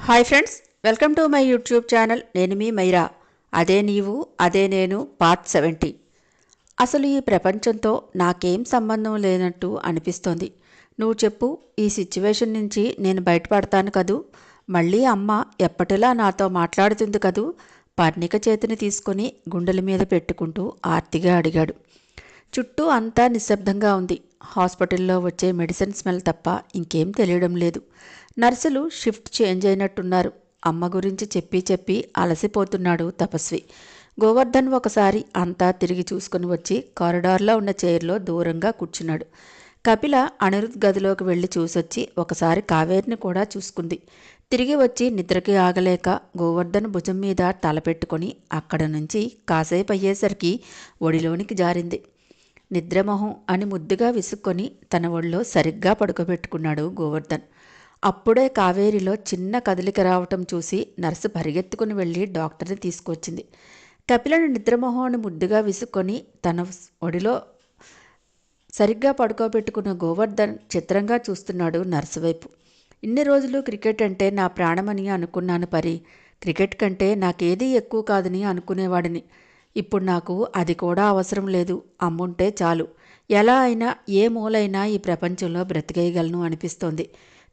Hi friends, welcome to my YouTube channel. నేను మీ మైరా. అదే నీవు అదే నేను పార్ట్ 70. అసలు ఈ ప్రపంచంతో నాకేం సంబంధం లేనట్టు అనిపిస్తోంది. నువ్వు చెప్పు, ఈ సిచ్యువేషన్ నుంచి నేను బయటపడతాను కదూ. మళ్ళీ అమ్మ ఎప్పటిలా నాతో మాట్లాడుతుంది కదూ. పర్ణిక చేతిని తీసుకుని గుండెల మీద పెట్టుకుంటూ ఆర్తిగా అడిగాడు. చుట్టూ అంతా నిశ్శబ్దంగా ఉంది. హాస్పిటల్లో వచ్చే మెడిసిన్ స్మెల్ తప్ప ఇంకేం తెలియడం లేదు. నర్సులు షిఫ్ట్ చేంజ్ అయినట్టున్నారు. అమ్మ గురించి చెప్పి చెప్పి అలసిపోతున్నాడు తపస్వి. గోవర్ధన్ ఒకసారి అంతా తిరిగి చూసుకుని వచ్చి కారిడార్లో ఉన్న చైర్లో దూరంగా కూర్చున్నాడు. కపిల అనిరుద్ గదిలోకి వెళ్ళి చూసొచ్చి ఒకసారి కావేరిని కూడా చూసుకుంది. తిరిగి వచ్చి నిద్రకి ఆగలేక గోవర్ధన్ భుజం మీద తలపెట్టుకొని అక్కడ నుంచి కాసేపు అయ్యేసరికి ఒడిలోనికి జారింది. నిద్రమొహం అని ముద్దుగా విసుక్కొని తన ఒళ్ళో సరిగ్గా పడుకోబెట్టుకున్నాడు గోవర్ధన్. అప్పుడే కావేరిలో చిన్న కదలిక రావటం చూసి నర్సు పరిగెత్తుకుని వెళ్ళి డాక్టర్ని తీసుకొచ్చింది. కపిలను నిద్రమొహాన్ని ముద్దుగా విసుక్కొని తన ఒడిలో సరిగ్గా పడుకోబెట్టుకున్న గోవర్ధన్ చిత్రంగా చూస్తున్నాడు నర్సు వైపు. ఇన్ని రోజులు క్రికెట్ అంటే నా ప్రాణమని అనుకున్నాను పరి. క్రికెట్ కంటే నాకేదీ ఎక్కువ కాదని అనుకునేవాడిని. ఇప్పుడు నాకు అది కూడా అవసరం లేదు. అమ్ముంటే చాలు. ఎలా అయినా ఏ మూలైనా ఈ ప్రపంచంలో బ్రతికేయగలను అనిపిస్తోంది.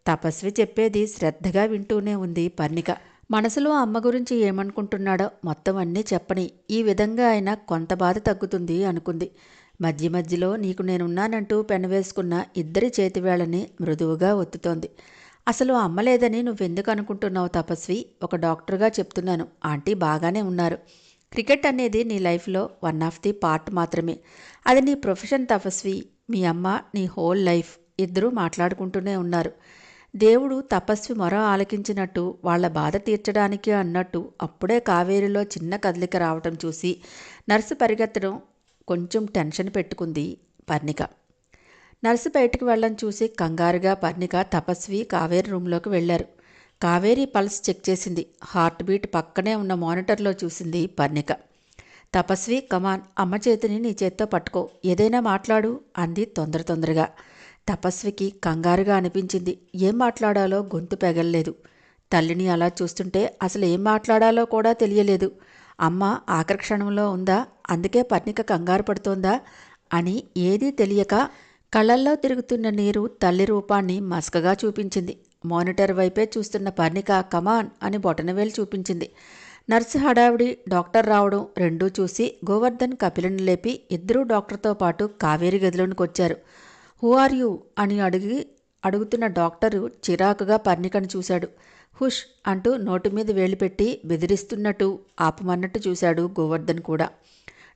తపస్వి చెప్పేది శ్రద్ధగా వింటూనే ఉంది పర్ణిక. మనసులో అమ్మ గురించి ఏమనుకుంటున్నాడో మొత్తం అన్నీ చెప్పని. ఈ విధంగా అయినా కొంత బాధ తగ్గుతుంది అనుకుంది. మధ్య మధ్యలో నీకు నేనున్నానంటూ పెనవేసుకున్న ఇద్దరి చేతివేళని మృదువుగా ఒత్తుతోంది. అసలు అమ్మ లేదని నువ్వెందుకు అనుకుంటున్నావు తపస్వి? ఒక డాక్టర్గా చెప్తున్నాను. ఆంటీ బాగానే ఉన్నారు. క్రికెట్ అనేది నీ లైఫ్లో వన్ ఆఫ్ ది పార్ట్ మాత్రమే. అది నీ ప్రొఫెషన్ తపస్వి. మీ అమ్మ నీ హోల్ లైఫ్. ఇద్దరూ మాట్లాడుకుంటూనే ఉన్నారు. దేవుడు తపస్వి మొర ఆలకించినట్టు, వాళ్ల బాధ తీర్చడానికి అన్నట్టు అప్పుడే కావేరిలో చిన్న కదలిక రావటం చూసి నర్సు పరిగెత్తడం కొంచెం టెన్షన్ పెట్టుకుంది పర్ణిక. నర్సు బయటకు వెళ్ళని చూసి కంగారుగా పర్ణిక, తపస్వి కావేరి రూంలోకి వెళ్లారు. కావేరి పల్స్ చెక్ చేసింది. హార్ట్ బీట్ పక్కనే ఉన్న మానిటర్లో చూసింది పర్ణిక. తపస్వి, కమాన్, అమ్మ చేతిని నీ చేత్తో పట్టుకో, ఏదైనా మాట్లాడు అంది తొందరగా. తపస్వికి కంగారుగా అనిపించింది. ఏం మాట్లాడాలో గొంతు పెగల్లేదు. తల్లిని అలా చూస్తుంటే అసలు ఏం మాట్లాడాలో కూడా తెలియలేదు. అమ్మ ఆఖరి క్షణంలో ఉందా, అందుకే పర్ణిక కంగారు పడుతోందా అని ఏదీ తెలియక కళ్ళల్లో తిరుగుతున్న నీరు తల్లి రూపాన్ని మసకగా చూపించింది. మానిటర్ వైపే చూస్తున్న పర్ణిక కమాన్ అని బొటనవేలు చూపించింది. నర్సు హడావిడి, డాక్టర్ రావడం రెండూ చూసి గోవర్ధన్ కపిలను లేపి ఇద్దరూ డాక్టర్తో పాటు కావేరి గదిలోనికి వచ్చారు. హూ ఆర్ యూ అని అడుగుతున్న డాక్టరు చిరాకుగా పర్ణికను చూశాడు. హుష్ అంటూ నోటి మీద వేలు పెట్టి బెదిరిస్తున్నట్టు ఆపమన్నట్టు చూశాడు గోవర్ధన్ కూడా.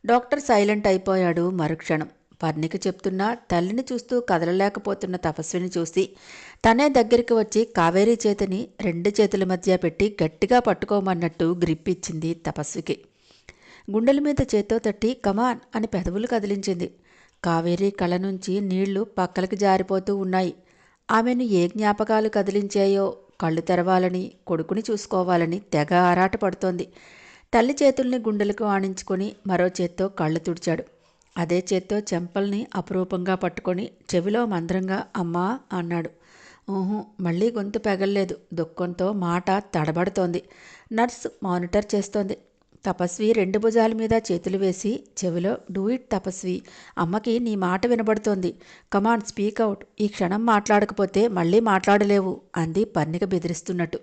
డాక్టర్ సైలెంట్ అయిపోయాడు మరుక్షణం. పర్ణిక చెప్తున్నా తల్లిని చూస్తూ కదలలేకపోతున్న తపస్విని చూసి తనే దగ్గరికి వచ్చి కావేరీ చేతిని రెండు చేతుల మధ్య పెట్టి గట్టిగా పట్టుకోమన్నట్టు గ్రిప్ ఇచ్చింది తపస్వికి. గుండెల మీద చేత్తో తట్టి కమాన్ అని పెదవులు కదిలించింది. కావేరి కళ్ళ నుంచి నీళ్లు పక్కలకి జారిపోతూ ఉన్నాయి. ఆమెను ఏ జ్ఞాపకాలు కదిలించాయో కళ్ళు తెరవాలని, కొడుకుని చూసుకోవాలని తెగ ఆరాటపడుతోంది. తల్లి చేతుల్ని గుండెలకు ఆనించుకొని మరో చేత్తో కళ్ళు తుడిచాడు. అదే చేత్తో చెంపల్ని అపురూపంగా పట్టుకొని చెవిలో మంద్రంగా అమ్మా అన్నాడు. ఊహు, మళ్ళీ గొంతు పెగల్లేదు. దుఃఖంతో మాట తడబడుతోంది. నర్సు మానిటర్ చేస్తోంది. తపస్వి రెండు భుజాల మీద చేతులు వేసి చెవిలో డూ ఇట్ తపస్వి, అమ్మకి నీ మాట వినబడుతోంది. Come on speak out. ఈ క్షణం మాట్లాడకపోతే మళ్ళీ మాట్లాడలేవు అంది పర్ణిక బెదిరిస్తున్నట్టు.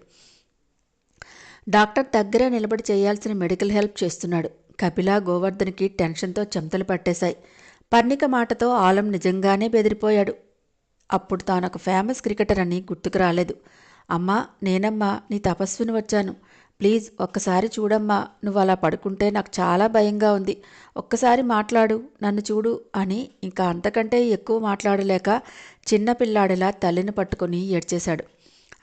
డాక్టర్ దగ్గరే నిలబడి చేయాల్సిన మెడికల్ హెల్ప్ చేస్తున్నాడు. కపిల, గోవర్ధన్కి టెన్షన్తో చెమటలు పట్టేశాయి. పర్ణిక మాటతో ఆలం నిజంగానే బెదిరిపోయాడు. అప్పుడు తానొక ఫేమస్ క్రికెటర్ అని గుర్తుకు రాలేదు. అమ్మా, నేనమ్మా నీ తపస్విని వచ్చాను. ప్లీజ్ ఒక్కసారి చూడమ్మా. నువ్వు అలా పడుకుంటే నాకు చాలా భయంగా ఉంది. ఒక్కసారి మాట్లాడు, నన్ను చూడు అని ఇంకా అంతకంటే ఎక్కువ మాట్లాడలేక చిన్నపిల్లాడిలా తల్లిని పట్టుకొని ఏడ్చేశాడు.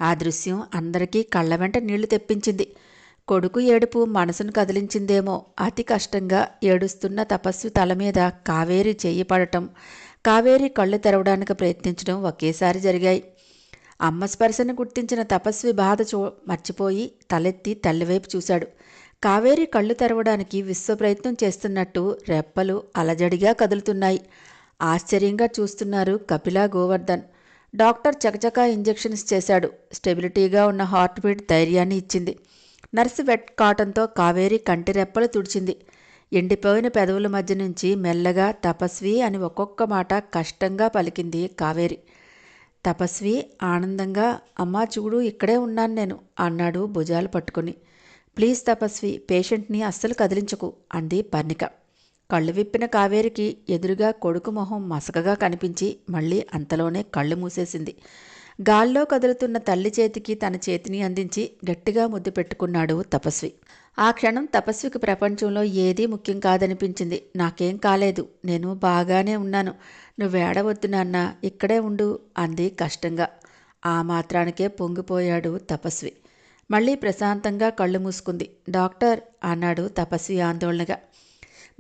ఆ దృశ్యం అందరికీ కళ్ళ వెంట నీళ్లు తెప్పించింది. కొడుకు ఏడుపు మనసును కదిలించిందేమో. అతి కష్టంగా ఏడుస్తున్న తపస్వి తల మీద కావేరి చెయ్యి పడటం, కావేరి కళ్ళు తెరవడానికి ప్రయత్నించడం ఒకేసారి జరిగాయి. అమ్మ స్పర్శను గుర్తించిన తపస్వి బాధ మర్చిపోయి తలెత్తి తల్లివైపు చూశాడు. కావేరి కళ్ళు తెరవడానికి విశ్వ ప్రయత్నం చేస్తున్నట్టు రెప్పలు అలజడిగా కదులుతున్నాయి. ఆశ్చర్యంగా చూస్తున్నారు కపిల, గోవర్ధన్. డాక్టర్ చకచకా ఇంజెక్షన్స్ చేశాడు. స్టెబిలిటీగా ఉన్న హార్ట్ బీట్ ధైర్యాన్ని ఇచ్చింది. నర్సు వెట్ కాటన్తో కావేరి కంటి రెప్పలు తుడిచింది. ఎండిపోయిన పెదవుల మధ్య నుంచి మెల్లగా తపస్వి అని ఒక్కొక్క మాట కష్టంగా పలికింది కావేరి. తపస్వి ఆనందంగా అమ్మా చూడు ఇక్కడే ఉన్నాను నేను అన్నాడు భుజాలు పట్టుకుని. ప్లీజ్ తపస్వి, పేషెంట్ని అస్సలు కదిలించకు అంది పర్ణిక. కళ్ళు విప్పిన కావేరికి ఎదురుగా కొడుకు మొహం మసకగా కనిపించి మళ్ళీ అంతలోనే కళ్ళు మూసేసింది. గాల్లో కదులుతున్న తల్లి చేతికి తన చేతిని అందించి గట్టిగా ముద్దు పెట్టుకున్నాడు తపస్వి. ఆ క్షణం తపస్వికి ప్రపంచంలో ఏదీ ముఖ్యం కాదనిపించింది. నాకేం కాలేదు, నేను బాగానే ఉన్నాను, నువ్వేడవద్దు నాన్న, ఇక్కడే ఉండు అంది కష్టంగా. ఆ మాత్రానికే పొంగిపోయాడు తపస్వి. మళ్ళీ ప్రశాంతంగా కళ్ళు మూసుకుంది. డాక్టర్ అన్నాడు తపస్వి ఆందోళనగా.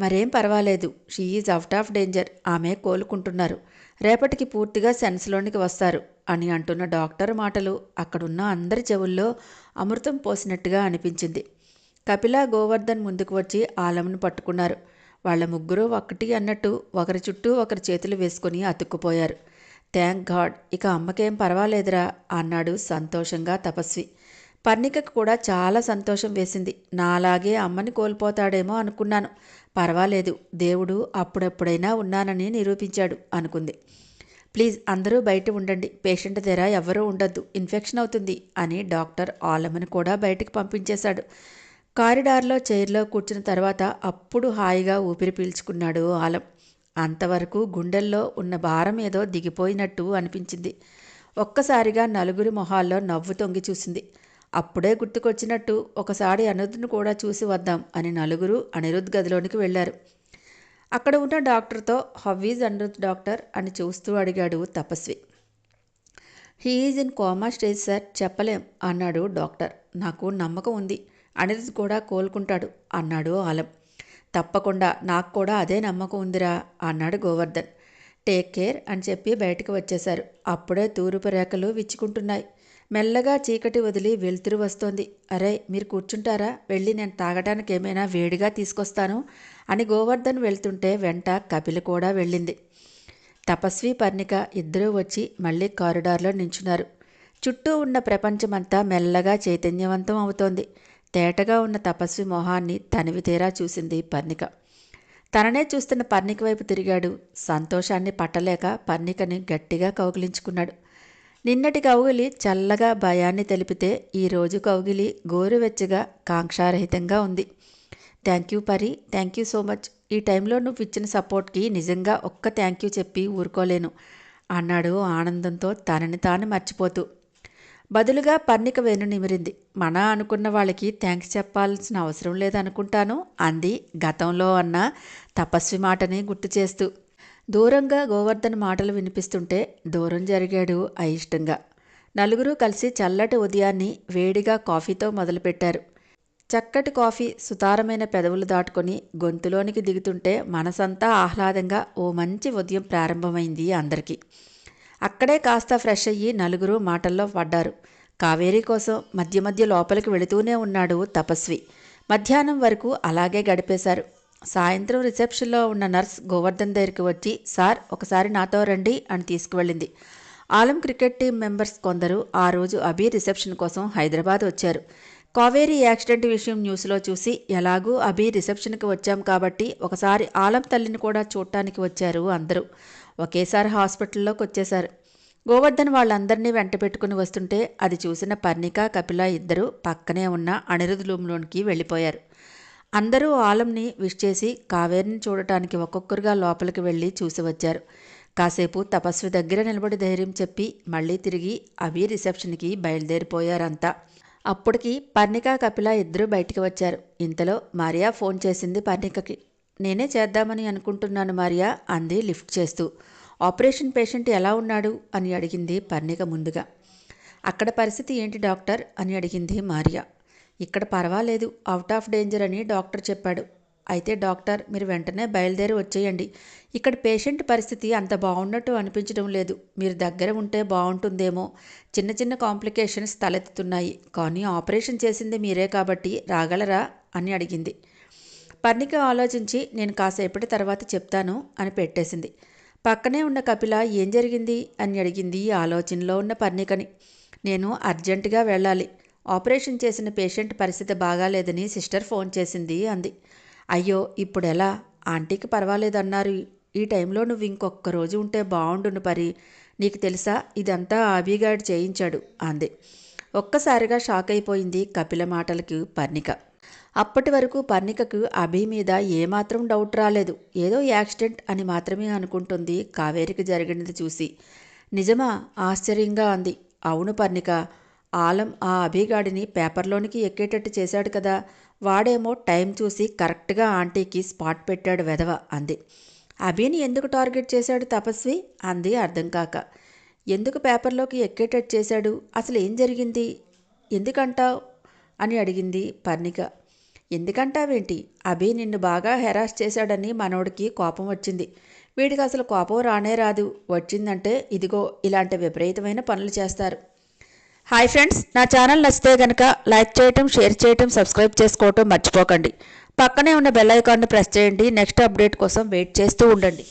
మరేం పర్వాలేదు, she is out of danger, ఆమె కోలుకుంటున్నారు, రేపటికి పూర్తిగా సెన్స్లోనికి వస్తారు అని అంటున్న డాక్టర్ మాటలు అక్కడున్న అందరి చెవుల్లో అమృతం పోసినట్టుగా అనిపించింది. కపిల, గోవర్ధన్ ముందుకు వచ్చి ఆలమును పట్టుకున్నారు. వాళ్ళ ముగ్గురు ఒక్కటి అన్నట్టు ఒకరి చుట్టూ ఒకరి చేతులు వేసుకుని అతుక్కుపోయారు. థ్యాంక్ గాడ్, ఇక అమ్మకేం పర్వాలేదురా అన్నాడు సంతోషంగా తపస్వి. పర్ణికకు కూడా చాలా సంతోషం వేసింది. నాలాగే అమ్మని కోల్పోతాడేమో అనుకున్నాను, పర్వాలేదు, దేవుడు అప్పుడెప్పుడైనా ఉన్నానని నిరూపించాడు అనుకుంది. ప్లీజ్ అందరూ బయట ఉండండి, పేషెంట్ దగ్గర ఎవ్వరూ ఉండొద్దు, ఇన్ఫెక్షన్ అవుతుంది అని డాక్టర్ ఆలమని కూడా బయటికి పంపించేశాడు. కారిడార్లో చైర్లో కూర్చున్న తర్వాత అప్పుడు హాయిగా ఊపిరి పీల్చుకున్నాడు ఆలం. అంతవరకు గుండెల్లో ఉన్న భారం ఏదో దిగిపోయినట్టు అనిపించింది. ఒక్కసారిగా నలుగురి మొహాల్లో నవ్వు తొంగి చూసింది. అప్పుడే గుర్తుకొచ్చినట్టు ఒకసారి అనిరుద్ను కూడా చూసి వద్దాం అని నలుగురు అనిరుద్ గదిలోనికి వెళ్లారు. అక్కడ ఉన్న డాక్టర్తో హౌ ఈజ్ అనిరుద్ డాక్టర్ అని చూస్తూ అడిగాడు తపస్వి. He is in coma stage sir, చెప్పలేం అన్నాడు డాక్టర్. నాకు నమ్మకం ఉంది, అనిరుద్ కూడా కోలుకుంటాడు అన్నాడు ఆలం. తప్పకుండా, నాకు కూడా అదే నమ్మకం ఉందిరా అన్నాడు గోవర్ధన్. టేక్ కేర్ అని చెప్పి బయటకు వచ్చేశారు. అప్పుడే తూర్పు రేఖలు విచ్చుకుంటున్నాయి. మెల్లగా చీకటి వదిలి వెలుతురు వస్తోంది. అరే మీరు కూర్చుంటారా, వెళ్ళి నేను తాగటానికి ఏమైనా వేడిగా తీసుకొస్తాను అని గోవర్ధన్ వెళ్తుంటే వెంట కపిల కూడా వెళ్ళింది. తపస్వి, పర్ణిక ఇద్దరూ వచ్చి మళ్ళీ కారిడార్లో నించున్నారు. చుట్టూ ఉన్న ప్రపంచమంతా మెల్లగా చైతన్యవంతం అవుతోంది. తేటగా ఉన్న తపస్వి మొహాన్ని తనివి తీరా చూసింది పర్ణిక. తననే చూస్తున్న పర్ణిక వైపు తిరిగాడు. సంతోషాన్ని పట్టలేక పర్ణికని గట్టిగా కౌగిలించుకున్నాడు. నిన్నటి కౌగిలి చల్లగా భయాన్ని తెలిపితే ఈరోజు కౌగిలి గోరువెచ్చగా కాంక్షారహితంగా ఉంది. థ్యాంక్ యూ పరి, థ్యాంక్ యూ సో మచ్, ఈ టైంలో నువ్వు ఇచ్చిన సపోర్ట్కి నిజంగా ఒక్క థ్యాంక్ యూ చెప్పి ఊరుకోలేను అన్నాడు ఆనందంతో తనని తాను మర్చిపోతూ. బదులుగా పర్ణిక వెన్ను నిమిరింది. మన అనుకున్న వాళ్ళకి థ్యాంక్స్ చెప్పాల్సిన అవసరం లేదనుకుంటాను అంది గతంలో అన్న తపస్వి మాటని గుర్తు చేస్తూ. దూరంగా గోవర్ధన్ మాటలు వినిపిస్తుంటే దూరం జరిగాడు అయిష్టంగా. నలుగురు కలిసి చల్లటి ఉదయాన్ని వేడిగా కాఫీతో మొదలుపెట్టారు. చక్కటి కాఫీ సుతారమైన పెదవులు దాటుకొని గొంతులోనికి దిగుతుంటే మనసంతా ఆహ్లాదంగా ఓ మంచి ఉదయం ప్రారంభమైంది అందరికీ. అక్కడే కాస్త ఫ్రెష్ అయ్యి నలుగురు మాటల్లో పడ్డారు. కావేరీ కోసం మధ్య మధ్య లోపలికి వెళుతూనే ఉన్నాడు తపస్వి. మధ్యాహ్నం వరకు అలాగే గడిపేశారు. సాయంత్రం రిసెప్షన్లో ఉన్న నర్స్ గోవర్ధన్ దగ్గరికి వచ్చి సార్ ఒకసారి నాతో రండి అని తీసుకువెళ్ళింది. ఆలం క్రికెట్ టీం మెంబర్స్ కొందరు ఆ రోజు అభి రిసెప్షన్ కోసం హైదరాబాద్ వచ్చారు. కావేరీ యాక్సిడెంట్ విషయం న్యూస్లో చూసి ఎలాగూ అభి రిసెప్షన్కి వచ్చాం కాబట్టి ఒకసారి ఆలం తల్లిని కూడా చూడటానికి వచ్చారు అందరూ. ఒకేసారి హాస్పిటల్లోకి వచ్చేశారు. గోవర్ధన్ వాళ్ళందరినీ వెంట పెట్టుకుని వస్తుంటే అది చూసిన పర్ణిక, కపిల ఇద్దరూ పక్కనే ఉన్న అనిరుద్ రూమ్లోనికి వెళ్ళిపోయారు. అందరూ ఆలంని విష్ చేసి కావేరిని చూడటానికి ఒక్కొక్కరుగా లోపలికి వెళ్ళి చూసి వచ్చారు. కాసేపు తపస్వి దగ్గర నిలబడి ధైర్యం చెప్పి మళ్ళీ తిరిగి అభి రిసెప్షన్కి బయలుదేరిపోయారంతా. అప్పటికి పర్ణిక, కపిల ఇద్దరూ బయటికి వచ్చారు. ఇంతలో మరియా ఫోన్ చేసింది పర్ణికకి. నేనే చేద్దామని అనుకుంటున్నాను మరియా అంది లిఫ్ట్ చేస్తూ. ఆపరేషన్ పేషెంట్ ఎలా ఉన్నాడు అని అడిగింది పర్ణిక ముందుగా. అక్కడ పరిస్థితి ఏంటి డాక్టర్ అని అడిగింది మరియా. ఇక్కడ పర్వాలేదు, అవుట్ ఆఫ్ డేంజర్ అని డాక్టర్ చెప్పాడు. అయితే డాక్టర్ మీరు వెంటనే బయలుదేరి వచ్చేయండి. ఇక్కడ పేషెంట్ పరిస్థితి అంత బాగున్నట్టు అనిపించడం లేదు. మీరు దగ్గర ఉంటే బాగుంటుందేమో. చిన్న చిన్న కాంప్లికేషన్స్ తలెత్తుతున్నాయి. కానీ ఆపరేషన్ చేసింది మీరే కాబట్టి రాగలరా అని అడిగింది. పర్ణిక ఆలోచించి నేను కాసేపటి తర్వాత చెప్తాను అని పెట్టేసింది. పక్కనే ఉన్న కపిల ఏం జరిగింది అని అడిగింది ఆలోచనలో ఉన్న పర్ణికని. నేను అర్జెంటుగా వెళ్ళాలి. ఆపరేషన్ చేసిన పేషెంట్ పరిస్థితి బాగాలేదని సిస్టర్ ఫోన్ చేసింది అంది. అయ్యో ఇప్పుడెలా? ఆంటీకి పర్వాలేదన్నారు. ఈ టైంలో నువ్వు ఇంకొక రోజు ఉంటే బాగుండును పరి. నీకు తెలుసా ఇదంతా అభిగాడు చేయించాడు అంది. ఒక్కసారిగా షాక్ అయిపోయింది కపిల మాటలకు పర్ణిక. అప్పటి వరకు పర్ణికకు అభి మీద ఏమాత్రం డౌట్ రాలేదు. ఏదో యాక్సిడెంట్ అని మాత్రమే అనుకుంటుంది కావేరికి జరిగినది చూసి. నిజమా? ఆశ్చర్యంగా అంది. అవును పర్ణిక, ఆలం ఆ అభిగాడిని పేపర్లోనికి ఎక్కేటట్టు చేశాడు కదా. వాడేమో టైం చూసి కరెక్ట్గా ఆంటీకి స్పాట్ పెట్టాడు వెధవ అంది. అభిని ఎందుకు టార్గెట్ చేశాడు తపస్వి అంది అర్థం కాక. ఎందుకు పేపర్లోకి ఎక్కేటట్టు చేశాడు? అసలు ఏం జరిగింది? ఎందుకంటావు అని అడిగింది పర్ణిక. ఎందుకంటావేంటి? అభి నిన్ను బాగా హెరాస్ చేశాడని మనోడికి కోపం వచ్చింది. వీడికి అసలు కోపం రానే రాదు. వచ్చిందంటే ఇదిగో ఇలాంటి విపరీతమైన పనులు చేస్తారు. హాయ్ ఫ్రెండ్స్, నా ఛానల్ నచ్చితే కనుక లైక్ చేయటం, షేర్ చేయటం, సబ్స్క్రైబ్ చేసుకోవటం మర్చిపోకండి. పక్కనే ఉన్న బెల్ ఐకాన్ని ప్రెస్ చేయండి. నెక్స్ట్ అప్డేట్ కోసం వెయిట్ చేస్తూ ఉండండి.